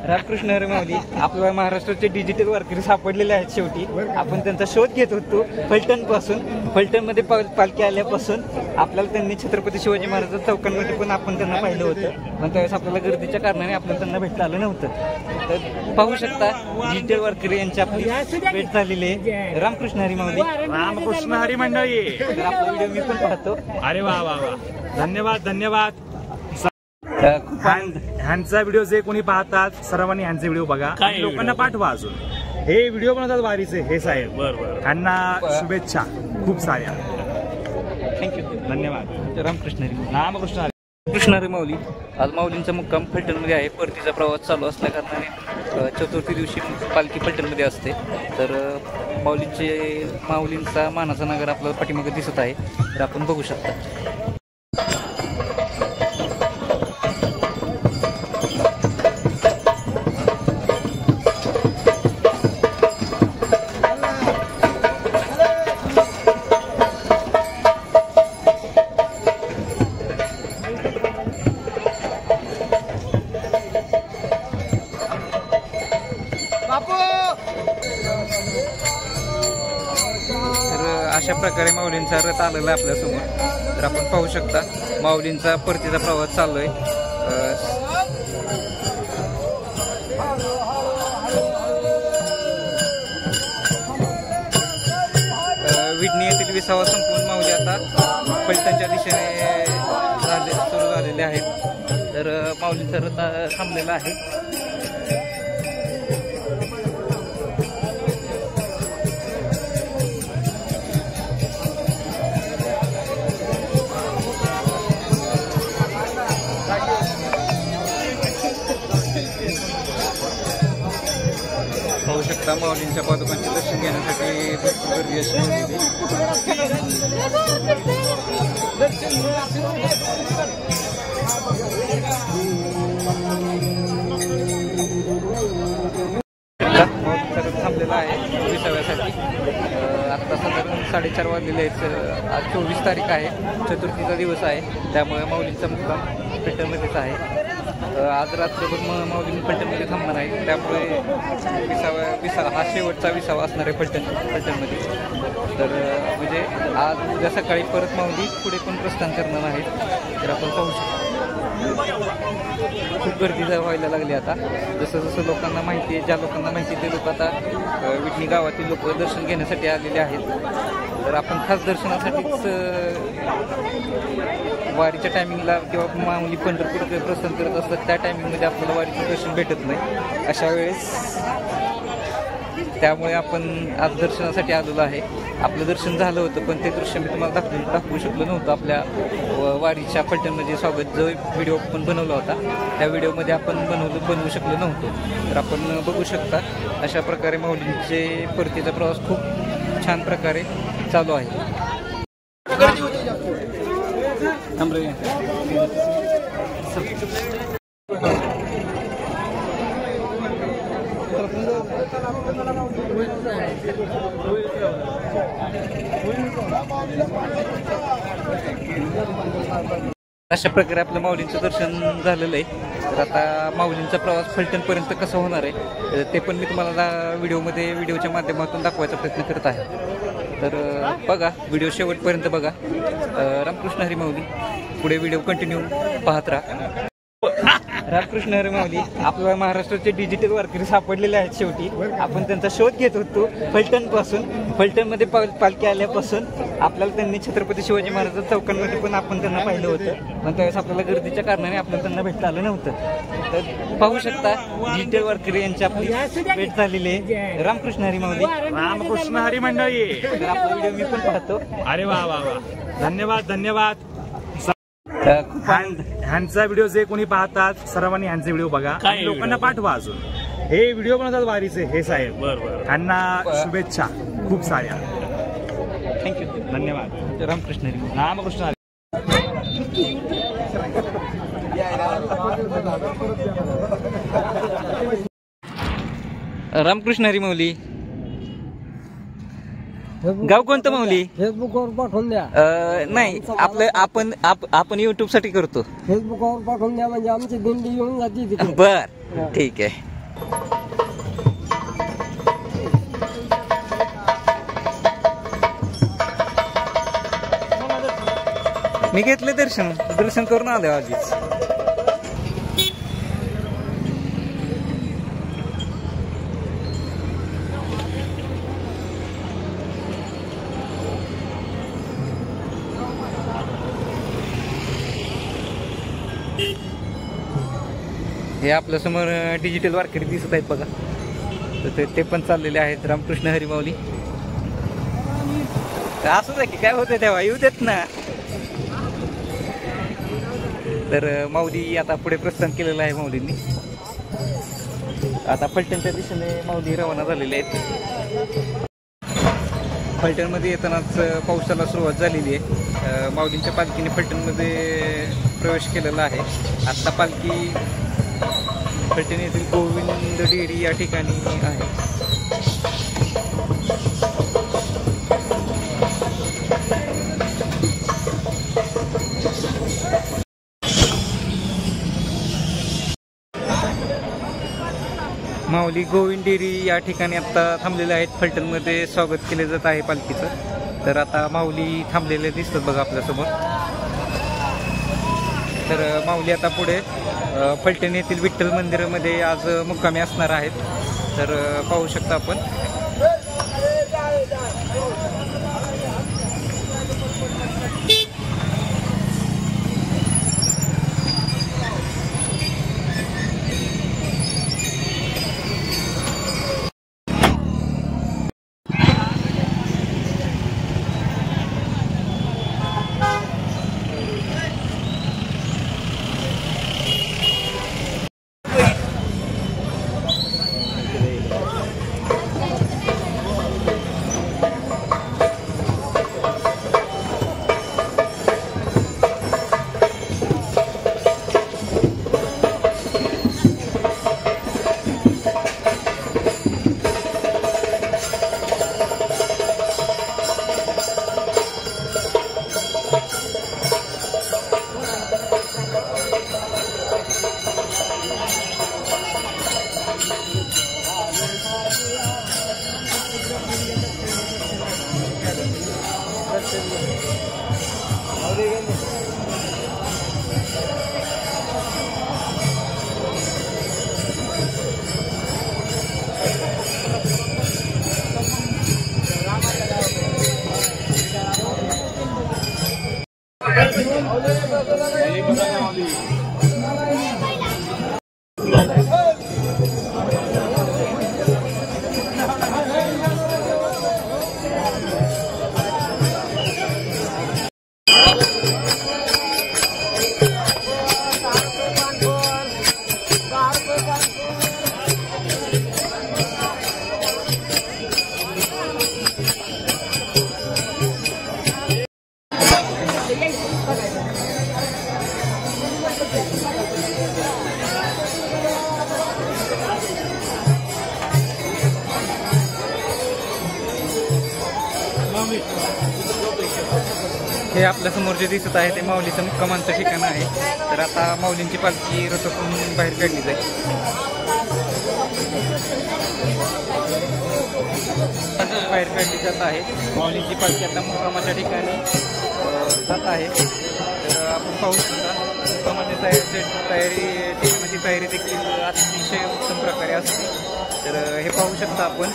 रामकृष्ण हरी माऊली आपल्या महाराष्ट्राचे डिजिटल वारकरी सापडलेले आहेत. शेवटी आपण त्यांचा शोध घेत होतो फलटण पासून. फलटण मध्ये पालखी आल्यापासून आपल्याला त्यांनी छत्रपती शिवाजी महाराज चौकांमध्ये पण आपण त्यांना पाहिलं होतं, पण त्यावेळेस आपल्याला गर्दीच्या कारणाने आपल्याला त्यांना भेटता आलं नव्हतं. तर पाहू शकता डिजिटल वारकरी यांची आपली भेट झालेली आहे. रामकृष्ण हरी माऊली. रामकृष्ण हरी मंडळी. तर आपला व्हिडिओ मी पण पाहतो. अरे वा वा वा, धन्यवाद धन्यवाद. ह्यांचा व्हिडिओ जे कोणी पाहतात सर्वांनी ह्यांचे व्हिडिओ बघा, लोकांना पाठवा. अजून हे व्हिडिओ बनवतात वारीचे हे साहेब, ह्यांना शुभेच्छा खूप साऱ्या. थँक्यू, धन्यवाद. रामकृष्ण हरी. रामकृष्ण हरी. कृष्ण हरी माऊली. आज माऊलींचा मुक्काम फलटणमध्ये आहे. परतीचा प्रवास चालू असल्या कारणाने चतुर्थी दिवशी पालखी फलटणमध्ये असते. तर माऊलींचा मानाचा नगर आपल्याला पाठीमागे दिसत आहे. तर आपण बघू शकता. अशा प्रकारे माऊलींचा रथ आलेला आहे आपल्यासमोर. तर आपण पाहू शकता माऊलींचा परतीचा प्रवास चालू आहे. विडणी येथील विसावा संपून माऊली आता फलटणच्या दिशेने सुरू झालेले आहेत. तर माऊलींचा रथ थांबलेला आहे. पाहू शकता माऊलींच्या पादुकांचे दर्शन घेण्यासाठी भरपूर गर्दी अशी होती. थांबलेला आहे विसाव्यासाठी. आत्ता साधारण 4:30 वाजलेले आहेत. आज 24 तारीख आहे, चतुर्थीचा दिवस आहे. त्यामुळे माऊलींचा मुक्काम फलटणमध्येच आहे. आज रात्रभर माऊली फलटणमध्ये थांबणार आहे. त्यामुळे विसावा हा शेवटचा विसावा असणार आहे फलटणमध्ये. तर म्हणजे आज उद्या सकाळी परत माऊली पुढे पण प्रस्थान करणार आहेत. तर आपण पाहू शकतो खूप गर्दी व्हायला लागली आता. जसं जसं लोकांना माहिती आहे, ज्या लोकांना माहिती ते लोक आता विटणी गावातील लोक दर्शन घेण्यासाठी आलेले आहेत. तर आपण खास दर्शनासाठीच वारीच्या टायमिंगला किंवा माऊली पंढरपूर प्रस्थान करत असतात त्या टायमिंगमध्ये आपल्याला वारीचं दर्शन भेटत नाही अशा वेळेस. त्यामुळे आपण आज दर्शनासाठी आलेलो आहे. आपलं दर्शन झालं होतं, पण ते दृश्य मी तुम्हाला दाखवू शकलो नव्हतं. आपल्या वारीच्या फलटणमध्ये स्वागत जो व्हिडिओ आपण बनवला होता त्या व्हिडिओमध्ये आपण बनवू शकलो नव्हतो. तर आपण बघू शकता अशा प्रकारे माऊलींचे परतीचा प्रवास खूप छान प्रकारे चालू आहे. अशा प्रकारे आपलं माऊलींचं दर्शन झालेलं आहे. तर आता माऊलींचा प्रवास फलटणपर्यंत कसा होणार आहे ते पण मी तुम्हाला व्हिडिओच्या माध्यमातून दाखवायचा प्रयत्न करत आहे. तर बघा, व्हिडिओ शेवटपर्यंत बघा. रामकृष्ण हरी माऊली. पुढे व्हिडिओ कंटिन्यू पाहत राहा. रामकृष्ण हरी माऊली आपल्या महाराष्ट्राचे डिजिटल वारकरी सापडलेले आहेत. शेवटी आपण त्यांचा शोध घेत होतो फलटण पासून. फलटणमध्ये पालखी आल्यापासून आपल्याला त्यांनी छत्रपती शिवाजी महाराज चौकांमध्ये पण आपण त्यांना पाहिलं होतं, पण त्यावेळेस आपल्याला गर्दीच्या कारणाने आपल्याला त्यांना भेटता आलं नव्हतं. तर पाहू शकता डिजिटल वारकरी यांची आपली भेट झालेली आहे. रामकृष्ण हरी माऊली. रामकृष्ण हरी मंडळी. तर आपला व्हिडिओ मी पण पाहतो. अरे वा वा वा, धन्यवाद धन्यवाद. ह्यांचा व्हिडिओ जे कोणी पाहतात सर्वांनी ह्यांचे व्हिडिओ बघा, लोकांना पाठवा. अजून हे व्हिडिओ बनवतात वारीचे हे साहेब, ह्यांना शुभेच्छा खूप साऱ्या. थँक्यू, धन्यवाद. रामकृष्ण हरी. रामकृष्ण हरी. रामकृष्ण हरी माऊली. गाव कोणतं माऊली? फेसबुकवर पाठवून द्या. नाही आपलं आपण युट्यूब साठी करतो. फेसबुकवर पाठवून द्या म्हणजे आमची दिंडी येऊन जाते तिथे. बर ठीक आहे. मी घेतले दर्शन करून आले आधीच. हे आपल्या समोर डिजिटल वारकरी दिसत आहेत बघा. तर ते पण चाललेले आहेत. रामकृष्ण हरी माऊली. असं आहे की काय होतं तेव्हा येऊ देत ना. तर माऊली आता पुढे प्रस्थान केलेलं आहे माऊलींनी. आता फलटणच्या दिशेने माऊली रवाना झालेले आहेत. फलटणमध्ये येतानाच पावसाला सुरुवात झालेली आहे. माऊलींच्या पालखीने फलटणमध्ये प्रवेश केलेला आहे. आत्ता पालखी फलटण येथील गोविंद डेअरी या ठिकाणी आहे. माऊली गोविंद डेअरी या ठिकाणी आता थांबलेले आहेत. फलटणमध्ये स्वागत केले जात आहे पालखीचं. तर आता माऊली थांबलेले दिसतात बघा आपल्यासमोर. तर माऊली आता पुढे फलटण येथील विठ्ठल मंदिरामध्ये आज मुक्कामी असणार आहेत. तर पाहू शकता आपण. हे आपल्या समोर जे दिसत आहे ते माऊलीचं मुक्कामांचं ठिकाण आहे. तर आता माऊलींची पालखी रथातून बाहेर काढली जाईल. बाहेर काढली जात आहे. माऊलींची पालखी आता मुक्कामाच्या ठिकाणी जात आहे. तर आपण पाहू शकता मुक्कामाची तयारी देखील अतिशय उत्तम प्रकारे असते. तर हे पाहू शकता आपण.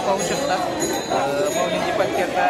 पाहू शकता माऊलींची पालखी आता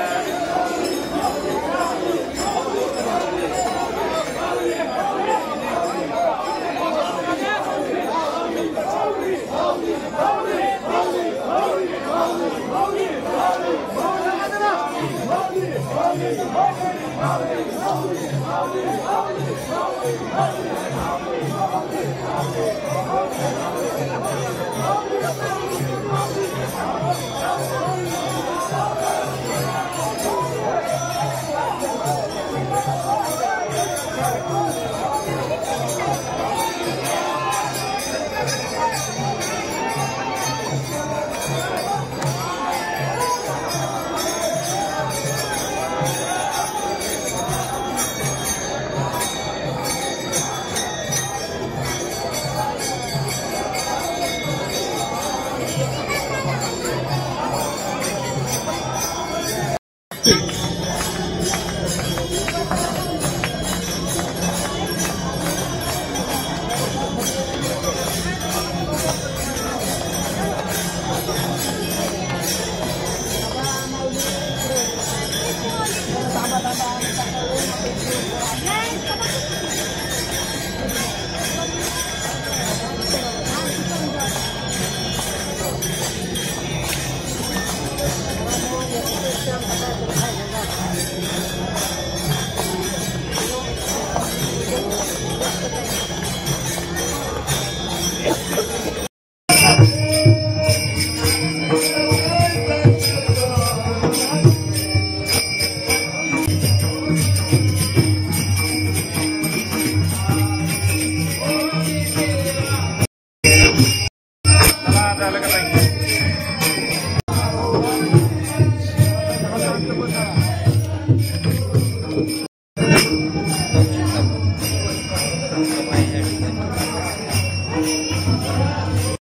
बसा